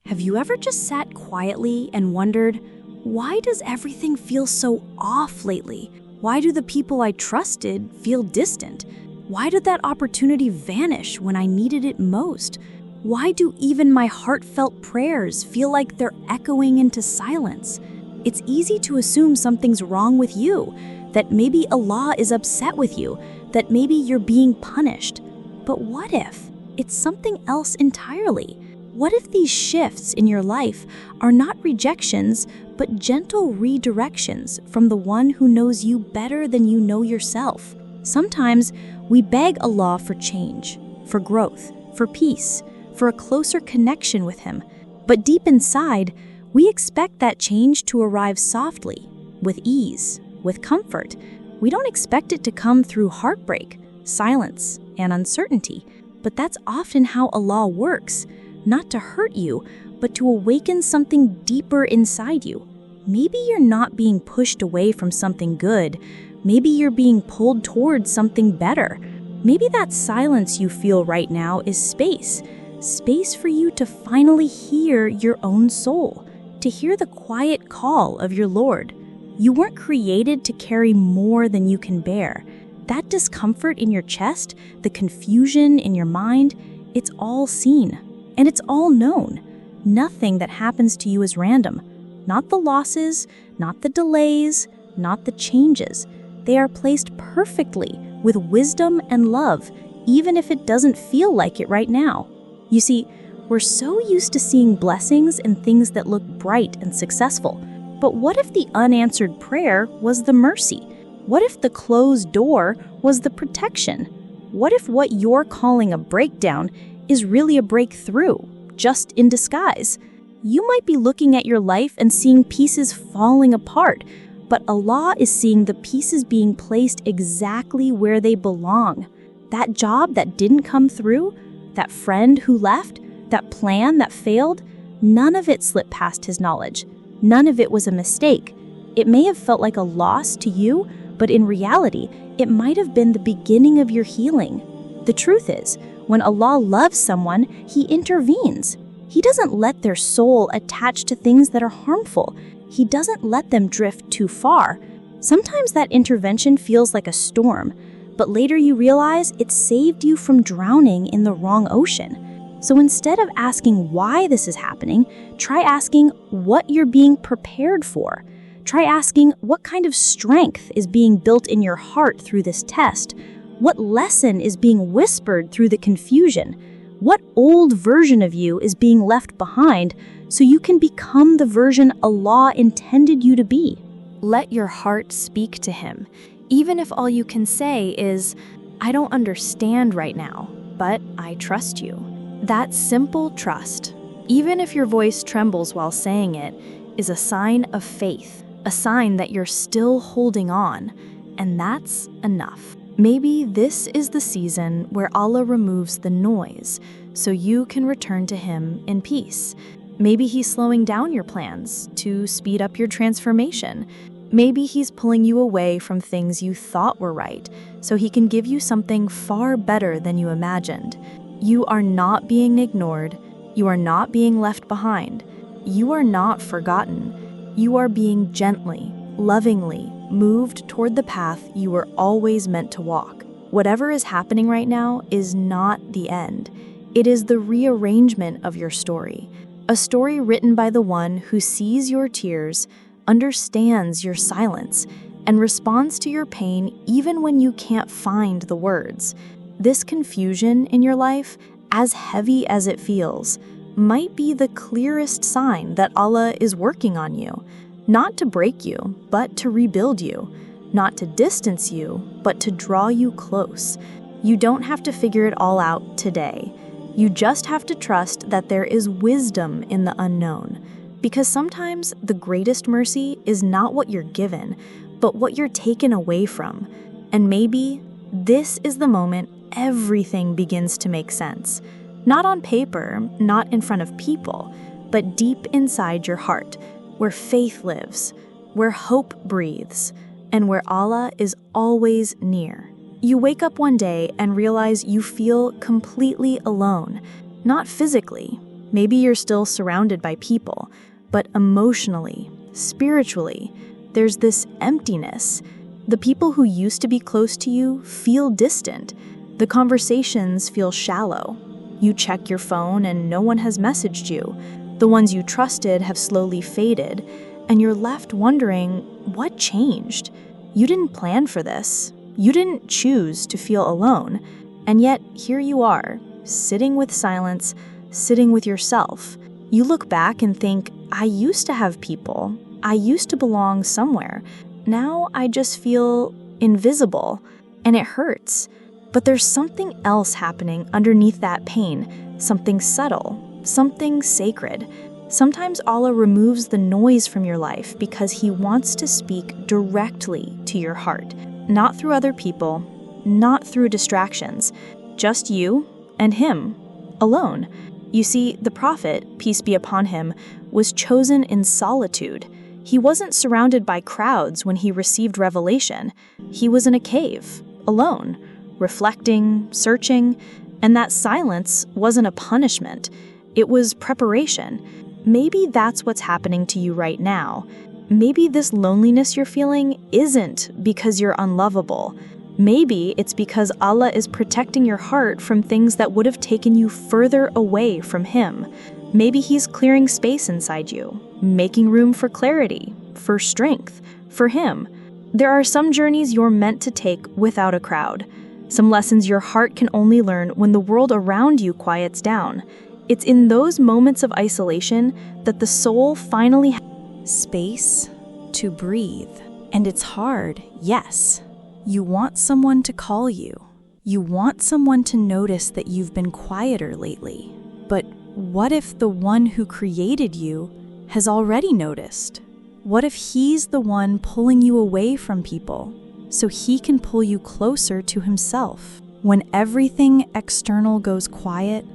Have you ever just sat quietly and wondered, why does everything feel so off lately? Why do the people I trusted feel distant? Why did that opportunity vanish when I needed it most? Why do even my heartfelt prayers feel like they're echoing into silence? It's easy to assume something's wrong with you, that maybe Allah is upset with you, that maybe you're being punished. But what if it's something else entirely? What if these shifts in your life are not rejections, but gentle redirections from the one who knows you better than you know yourself? Sometimes we beg Allah for change, for growth, for peace, for a closer connection with Him. But deep inside, we expect that change to arrive softly, with ease, with comfort. We don't expect it to come through heartbreak, silence, and uncertainty. But that's often how Allah works. Not to hurt you, but to awaken something deeper inside you. Maybe you're not being pushed away from something good. Maybe you're being pulled towards something better. Maybe that silence you feel right now is space. Space for you to finally hear your own soul, to hear the quiet call of your Lord. You weren't created to carry more than you can bear. That discomfort in your chest, the confusion in your mind, it's all seen. And it's all known. Nothing that happens to you is random. Not the losses, not the delays, not the changes. They are placed perfectly with wisdom and love, even if it doesn't feel like it right now. You see, we're so used to seeing blessings and things that look bright and successful. But what if the unanswered prayer was the mercy? What if the closed door was the protection? What if what you're calling a breakdown is really a breakthrough, just in disguise? You might be looking at your life and seeing pieces falling apart, but Allah is seeing the pieces being placed exactly where they belong. That job that didn't come through, that friend who left, that plan that failed, none of it slipped past His knowledge. None of it was a mistake. It may have felt like a loss to you, but in reality, it might have been the beginning of your healing. The truth is, when Allah loves someone, He intervenes. He doesn't let their soul attach to things that are harmful. He doesn't let them drift too far. Sometimes that intervention feels like a storm, but later you realize it saved you from drowning in the wrong ocean. So instead of asking why this is happening, try asking what you're being prepared for. Try asking what kind of strength is being built in your heart through this test. What lesson is being whispered through the confusion? What old version of you is being left behind so you can become the version Allah intended you to be? Let your heart speak to Him, even if all you can say is, "I don't understand right now, but I trust you." That simple trust, even if your voice trembles while saying it, is a sign of faith, a sign that you're still holding on, and that's enough. Maybe this is the season where Allah removes the noise so you can return to Him in peace. Maybe He's slowing down your plans to speed up your transformation. Maybe He's pulling you away from things you thought were right so He can give you something far better than you imagined. You are not being ignored. You are not being left behind. You are not forgotten. You are being gently, lovingly moved toward the path you were always meant to walk. Whatever is happening right now is not the end. It is the rearrangement of your story. A story written by the one who sees your tears, understands your silence, and responds to your pain even when you can't find the words. This confusion in your life, as heavy as it feels, might be the clearest sign that Allah is working on you. Not to break you, but to rebuild you. Not to distance you, but to draw you close. You don't have to figure it all out today. You just have to trust that there is wisdom in the unknown. Because sometimes the greatest mercy is not what you're given, but what you're taken away from. And maybe this is the moment everything begins to make sense. Not on paper, not in front of people, but deep inside your heart, where faith lives, where hope breathes, and where Allah is always near. You wake up one day and realize you feel completely alone, not physically, Maybe you're still surrounded by people, but emotionally, spiritually, there's this emptiness. The people who used to be close to you feel distant. The conversations feel shallow. You check your phone and no one has messaged you. The ones you trusted have slowly faded, and you're left wondering, what changed? You didn't plan for this. You didn't choose to feel alone. And yet, here you are, sitting with silence, sitting with yourself. You look back and think, I used to have people. I used to belong somewhere. Now I just feel invisible, and it hurts. But there's something else happening underneath that pain, something subtle, something sacred. Sometimes Allah removes the noise from your life because He wants to speak directly to your heart, not through other people, not through distractions, just you and Him, alone. You see, the Prophet, peace be upon him, was chosen in solitude. He wasn't surrounded by crowds when he received revelation. He was in a cave, alone, reflecting, searching, and that silence wasn't a punishment. It was preparation. Maybe that's what's happening to you right now. Maybe this loneliness you're feeling isn't because you're unlovable. Maybe it's because Allah is protecting your heart from things that would have taken you further away from Him. Maybe He's clearing space inside you, making room for clarity, for strength, for Him. There are some journeys you're meant to take without a crowd. Some lessons your heart can only learn when the world around you quiets down. It's in those moments of isolation that the soul finally has space to breathe. And it's hard, yes. You want someone to call you. You want someone to notice that you've been quieter lately. But what if the one who created you has already noticed? What if He's the one pulling you away from people so He can pull you closer to Himself? When everything external goes quiet,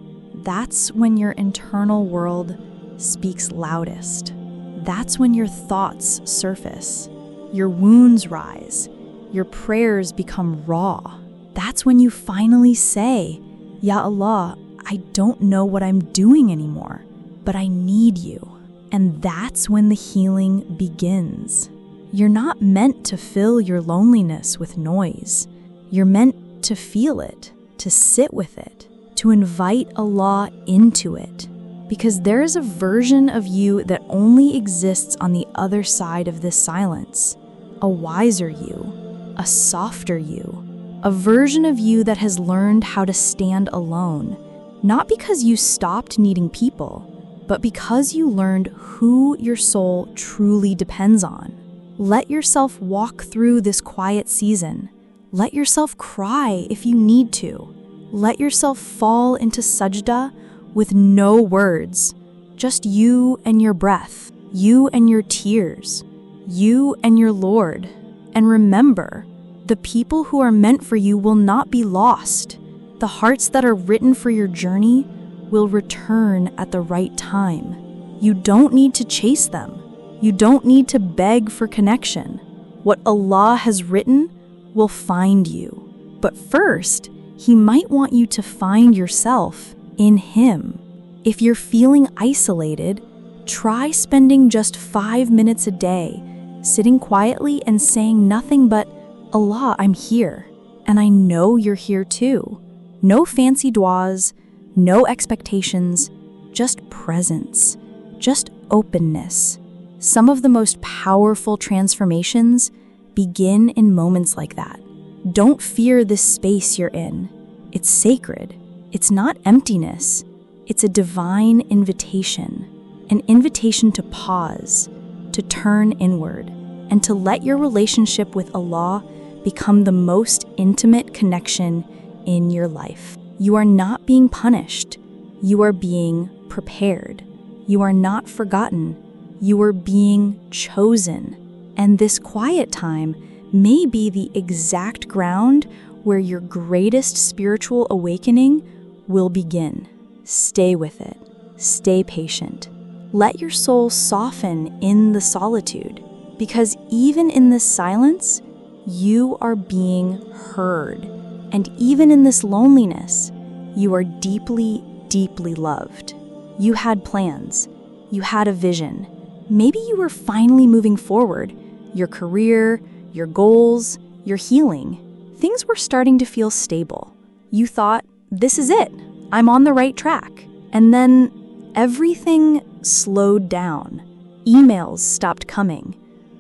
that's when your internal world speaks loudest. That's when your thoughts surface, your wounds rise, your prayers become raw. That's when you finally say, Ya Allah, I don't know what I'm doing anymore, but I need you. And that's when the healing begins. You're not meant to fill your loneliness with noise. You're meant to feel it, to sit with it, to invite Allah into it. Because there is a version of you that only exists on the other side of this silence. A wiser you, a softer you, a version of you that has learned how to stand alone, not because you stopped needing people, but because you learned who your soul truly depends on. Let yourself walk through this quiet season. Let yourself cry if you need to. Let yourself fall into sajda with no words, just you and your breath, you and your tears, you and your Lord. And remember, the people who are meant for you will not be lost. The hearts that are written for your journey will return at the right time. You don't need to chase them. You don't need to beg for connection. What Allah has written will find you. But first, He might want you to find yourself in Him. If you're feeling isolated, try spending just 5 minutes a day, sitting quietly and saying nothing but, Allah, I'm here, and I know you're here too. No fancy duas, no expectations, just presence, just openness. Some of the most powerful transformations begin in moments like that. Don't fear this space you're in. It's sacred. It's not emptiness. It's a divine invitation. An invitation to pause, to turn inward, and to let your relationship with Allah become the most intimate connection in your life. You are not being punished. You are being prepared. You are not forgotten. You are being chosen. And this quiet time may be the exact ground where your greatest spiritual awakening will begin. Stay with it. Stay patient. Let your soul soften in the solitude, because even in this silence, you are being heard. And even in this loneliness, you are deeply, deeply loved. You had plans. You had a vision. Maybe you were finally moving forward. Your career, your goals, your healing. Things were starting to feel stable. You thought, this is it. I'm on the right track. And then everything slowed down. Emails stopped coming.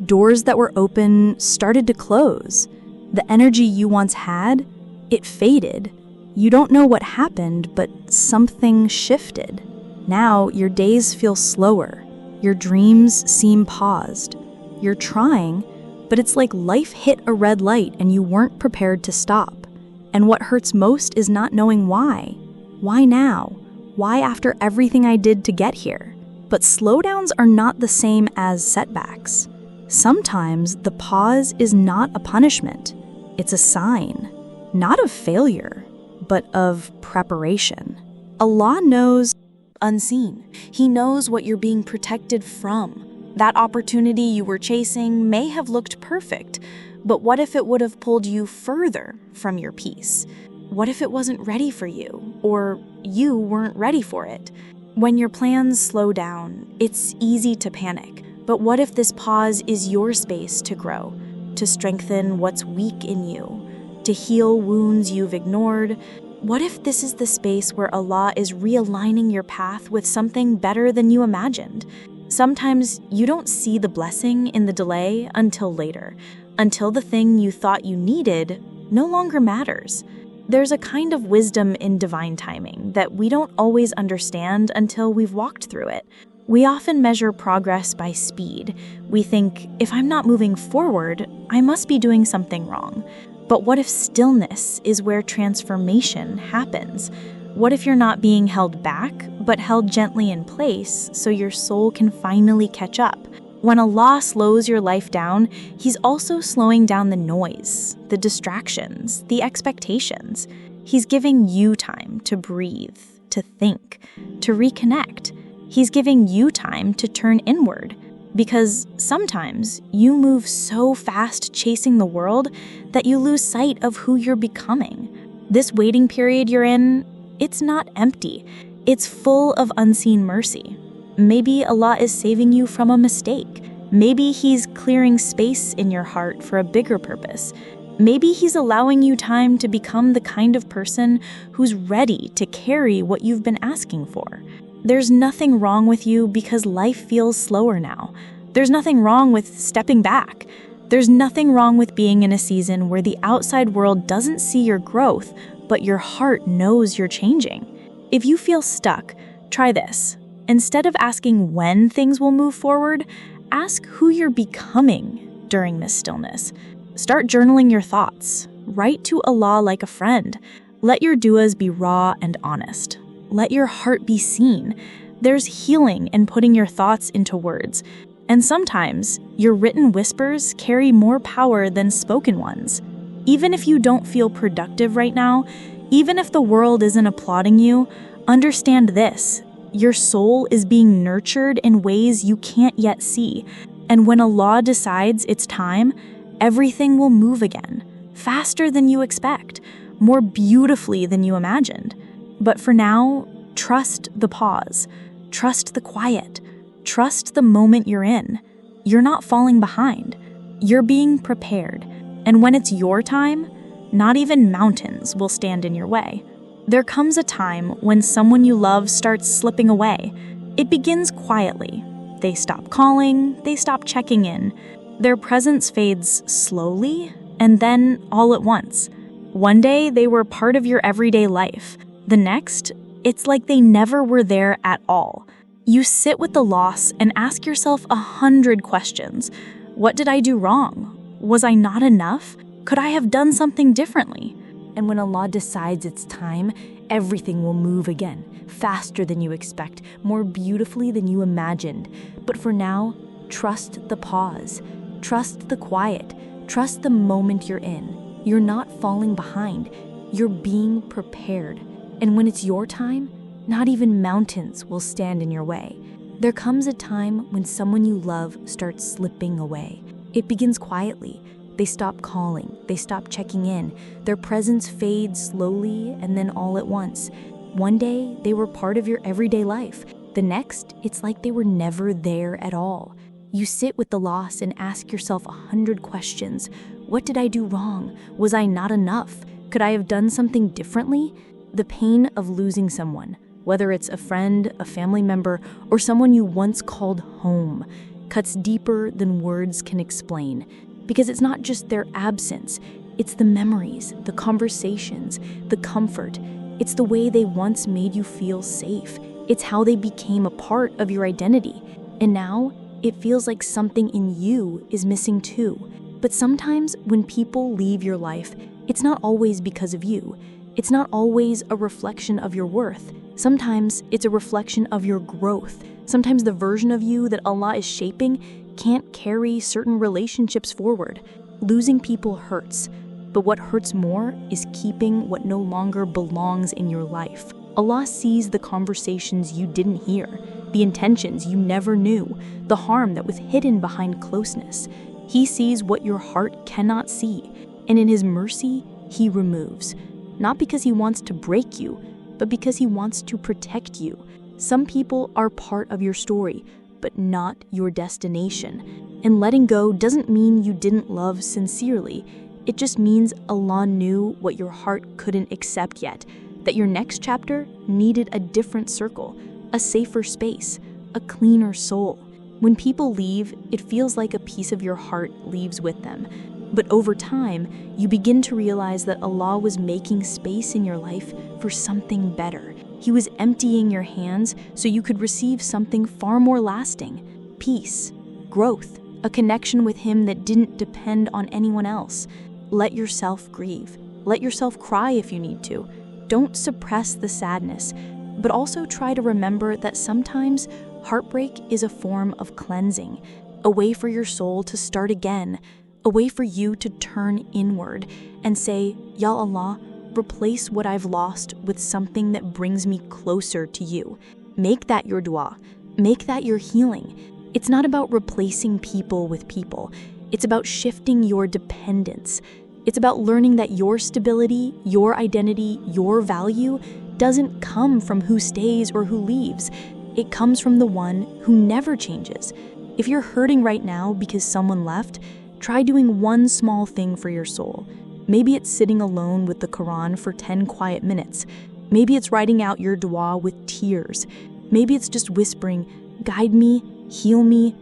Doors that were open started to close. The energy you once had, it faded. You don't know what happened, but something shifted. Now your days feel slower. Your dreams seem paused. You're trying, but it's like life hit a red light and you weren't prepared to stop. And what hurts most is not knowing why. Why now? Why after everything I did to get here? But slowdowns are not the same as setbacks. Sometimes the pause is not a punishment. It's a sign, not of failure, but of preparation. Allah knows unseen. He knows what you're being protected from. That opportunity you were chasing may have looked perfect, but what if it would have pulled you further from your peace? What if it wasn't ready for you, or you weren't ready for it? When your plans slow down, it's easy to panic. But what if this pause is your space to grow, to strengthen what's weak in you, to heal wounds you've ignored? What if this is the space where Allah is realigning your path with something better than you imagined? Sometimes you don't see the blessing in the delay until later, until the thing you thought you needed no longer matters. There's a kind of wisdom in divine timing that we don't always understand until we've walked through it. We often measure progress by speed. We think, if I'm not moving forward, I must be doing something wrong. But what if stillness is where transformation happens? What if you're not being held back, but held gently in place so your soul can finally catch up? When Allah slows your life down, He's also slowing down the noise, the distractions, the expectations. He's giving you time to breathe, to think, to reconnect. He's giving you time to turn inward. Because sometimes you move so fast chasing the world that you lose sight of who you're becoming. This waiting period you're in, it's not empty. It's full of unseen mercy. Maybe Allah is saving you from a mistake. Maybe He's clearing space in your heart for a bigger purpose. Maybe He's allowing you time to become the kind of person who's ready to carry what you've been asking for. There's nothing wrong with you because life feels slower now. There's nothing wrong with stepping back. There's nothing wrong with being in a season where the outside world doesn't see your growth, but your heart knows you're changing. If you feel stuck, try this. Instead of asking when things will move forward, ask who you're becoming during this stillness. Start journaling your thoughts. Write to Allah like a friend. Let your du'as be raw and honest. Let your heart be seen. There's healing in putting your thoughts into words. And sometimes, your written whispers carry more power than spoken ones. Even if you don't feel productive right now, even if the world isn't applauding you, understand this. Your soul is being nurtured in ways you can't yet see. And when Allah decides it's time, everything will move again, faster than you expect, more beautifully than you imagined. But for now, trust the pause, trust the quiet, trust the moment you're in. You're not falling behind. You're being prepared. And when it's your time, not even mountains will stand in your way. There comes a time when someone you love starts slipping away. It begins quietly. They stop calling, they stop checking in. Their presence fades slowly, and then all at once. One day, they were part of your everyday life. The next, it's like they never were there at all. You sit with the loss and ask yourself 100 questions. What did I do wrong? Was I not enough? Could I have done something differently? And when Allah decides it's time, everything will move again, faster than you expect, more beautifully than you imagined. But for now, trust the pause, trust the quiet, trust the moment you're in. You're not falling behind, you're being prepared. And when it's your time, not even mountains will stand in your way. There comes a time when someone you love starts slipping away. It begins quietly. They stop calling, they stop checking in. Their presence fades slowly and then all at once. One day, they were part of your everyday life. The next, it's like they were never there at all. You sit with the loss and ask yourself 100 questions. What did I do wrong? Was I not enough? Could I have done something differently? The pain of losing someone, whether it's a friend, a family member, or someone you once called home, cuts deeper than words can explain. Because it's not just their absence, it's the memories, the conversations, the comfort. It's the way they once made you feel safe. It's how they became a part of your identity. And now, it feels like something in you is missing too. But sometimes when people leave your life, it's not always because of you. It's not always a reflection of your worth. Sometimes it's a reflection of your growth. Sometimes the version of you that Allah is shaping can't carry certain relationships forward. Losing people hurts, but what hurts more is keeping what no longer belongs in your life. Allah sees the conversations you didn't hear, the intentions you never knew, the harm that was hidden behind closeness. He sees what your heart cannot see, and in His mercy, He removes. Not because He wants to break you, but because He wants to protect you. Some people are part of your story, but not your destination. And letting go doesn't mean you didn't love sincerely. It just means Allah knew what your heart couldn't accept yet, that your next chapter needed a different circle, a safer space, a cleaner soul. When people leave, it feels like a piece of your heart leaves with them. But over time, you begin to realize that Allah was making space in your life for something better. He was emptying your hands so you could receive something far more lasting: peace, growth, a connection with Him that didn't depend on anyone else. Let yourself grieve. Let yourself cry if you need to. Don't suppress the sadness, but also try to remember that sometimes heartbreak is a form of cleansing, a way for your soul to start again, a way for you to turn inward and say, Ya Allah, replace what I've lost with something that brings me closer to you. Make that your dua. Make that your healing. It's not about replacing people with people. It's about shifting your dependence. It's about learning that your stability, your identity, your value doesn't come from who stays or who leaves. It comes from the one who never changes. If you're hurting right now because someone left, try doing one small thing for your soul. Maybe it's sitting alone with the Qur'an for 10 quiet minutes. Maybe it's writing out your dua with tears. Maybe it's just whispering, guide me, heal me,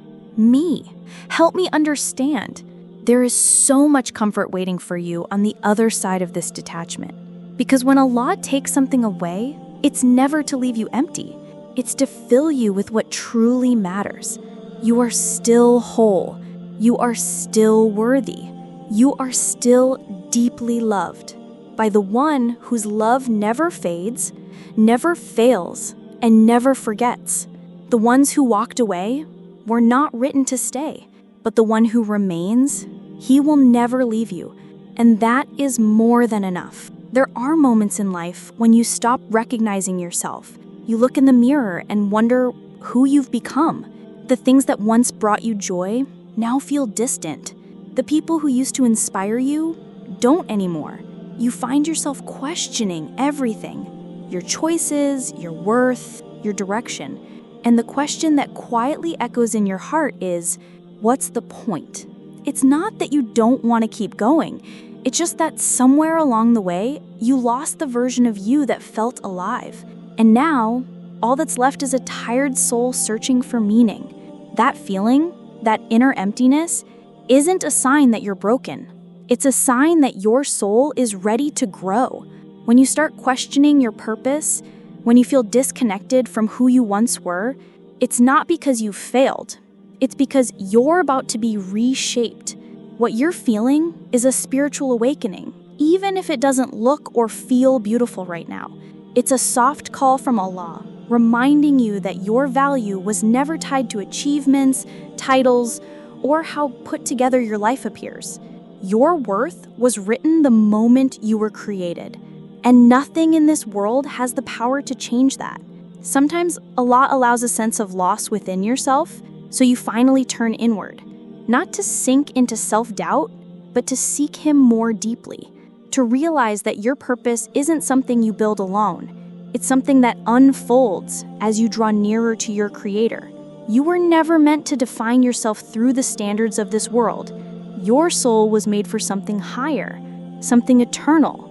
help me understand. There is so much comfort waiting for you on the other side of this detachment. Because when Allah takes something away, it's never to leave you empty. It's to fill you with what truly matters. You are still whole. You are still worthy. You are still deeply loved by the one whose love never fades, never fails, and never forgets. The ones who walked away were not written to stay, but the one who remains, He will never leave you, and that is more than enough. There are moments in life when you stop recognizing yourself. You look in the mirror and wonder who you've become. The things that once brought you joy now feel distant. The people who used to inspire you don't anymore. You find yourself questioning everything: your choices, your worth, your direction. And the question that quietly echoes in your heart is, what's the point? It's not that you don't want to keep going. It's just that somewhere along the way, you lost the version of you that felt alive. And now, all that's left is a tired soul searching for meaning. That feeling, that inner emptiness, isn't a sign that you're broken. It's a sign that your soul is ready to grow. When you start questioning your purpose, when you feel disconnected from who you once were, it's not because you failed. It's because you're about to be reshaped. What you're feeling is a spiritual awakening, even if it doesn't look or feel beautiful right now. It's a soft call from Allah, reminding you that your value was never tied to achievements, titles, or how put together your life appears. Your worth was written the moment you were created, and nothing in this world has the power to change that. Sometimes Allah allows a sense of loss within yourself, so you finally turn inward, not to sink into self-doubt, but to seek Him more deeply, to realize that your purpose isn't something you build alone. It's something that unfolds as you draw nearer to your Creator. You were never meant to define yourself through the standards of this world. Your soul was made for something higher, something eternal,